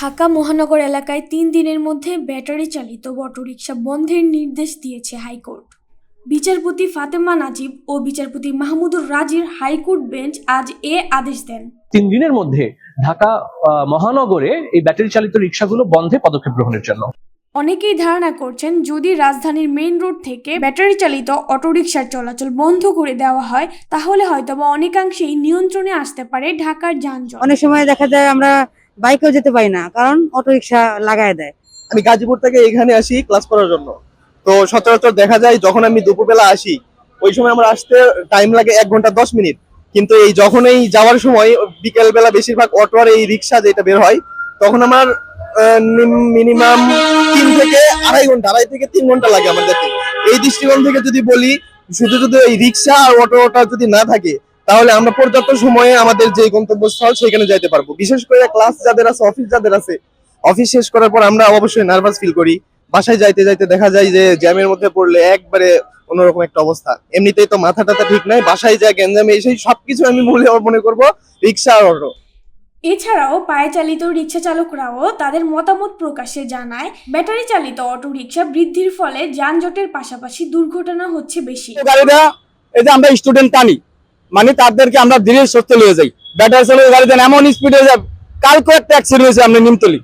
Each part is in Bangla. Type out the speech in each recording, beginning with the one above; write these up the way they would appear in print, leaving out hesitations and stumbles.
ঢাকা মহানগর এলাকায় ৩ দিনের মধ্যে ব্যাটারি চালিত অটোরিকশা বন্ধের নির্দেশ দিয়েছে হাইকোর্ট। বিচারপতি ফাতেমা নাজিব ও বিচারপতি মাহমুদুর রাজির হাইকোর্ট বেঞ্চ আজ এ আদেশ দেন। ৩ দিনের মধ্যে ঢাকা মহানগরে এই ব্যাটারি চালিত রিকশাগুলো বন্ধে পদক্ষেপ গ্রহণের জন্য। অনেকেই ধারণা করছেন, যদি রাজধানীর মেইন রোড থেকে ব্যাটারি চালিত অটোরিকশার চলাচল বন্ধ করে দেওয়া হয় তাহলে হয়তোবা অনেকাংশেই নিয়ন্ত্রণে আসতে পারে ঢাকার যানজট। অনেক সময় দেখা যায় আমরা বাইকেও যেতে পারি না, কারণ অটোরিকশা লাগায় দেয়। আমি গাজীপুর থেকে এখানে আসি ক্লাস করার জন্য, তো সচরাচর দেখা যায় যখন আমি দুপুরবেলা আসি ওই সময় আমার আসতে টাইম লাগে 1 ঘন্টা 10 মিনিট, কিন্তু এই যখন এই যাওয়ার সময় বিকেল বেলা বেশিরভাগ অটো আর এই রিক্সা যেটা বের হয় তখন আমার মিনিমাম 3 থেকে 2.5 ঘন্টা লাগে আমার যেতে। এই দৃষ্টিকোণ থেকে যদি বলি, শুধু এই রিক্সা আর অটোটা যদি না থাকে তাহলে আমরা পর্যাপ্ত সময়ে আমাদের যে গন্তব্যস্থল সেখানে যাইতে পারবো। বিশেষ করে ক্লাস যাদের আছে, অফিস যাদের আছে, অফিস শেষ করার পর আমরা অবশ্যই নার্ভাস ফিল করি। বাসায় যাইতে যাইতে দেখা যায় যে জ্যামের মধ্যে পড়লে একবারে অন্যরকম একটা অবস্থা। এমনিতেই তো মাথা টাথা ঠিক নাই, বাসায় যায় গ্যাঞ্জামে এসে সবকিছু আমি মনে করবো রিক্সা আর অটো। এছাড়াও পায়ে চালিত রিক্সা চালকরাও তাদের মতামত প্রকাশে জানায়, ব্যাটারি চালিত অটো রিক্সা বৃদ্ধির ফলে যানজটের পাশাপাশি দুর্ঘটনা হচ্ছে বেশি। গাড়িটা এই যে আমরা স্টুডেন্ট টানি, মানে তাদেরকে আমরা ধীরে সুস্থে নিয়ে যাই। ব্যাটারি চালিত গাড়িতে এমন স্পিডে যায়, কালকে একটা অ্যাক্সিডেন্ট হয়েছে আমরা নিমতলি,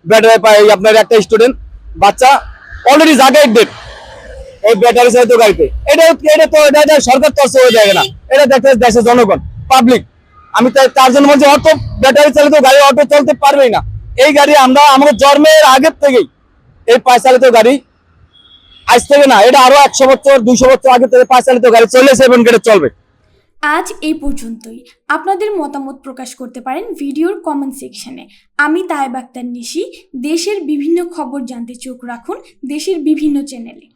ব্যাটারি পাই আপনার একটা স্টুডেন্ট বাচ্চা অলরেডি জায়গায় ডেট এই ব্যাটারি চালিত গাড়িতে। এটা সরকার তো হয়ে যায় না, এটা দেখতে দেশের জনগণ পাবলিক। আমি তার জন্য বলছি, অটো ব্যাটারি চালিত গাড়ি অটো চলতে পারবেই না। এই গাড়ি আমরা আমাদের জন্মের আগের থেকেই এই পায়ে চালিত গাড়ি, আজ থেকে না, এটা আরো 100 বছর 200 বছর আগে থেকে পায়ে চালিত গাড়ি চলেছে এবং এটা চলবে। আজ এই পর্যন্তই। আপনাদের মতামত প্রকাশ করতে পারেন ভিডিওর কমেন্ট সেকশনে। আমি তায়েব আক্তার নিশি। দেশের বিভিন্ন খবর জানতে চোখ রাখুন দেশের বিভিন্ন চ্যানেলে।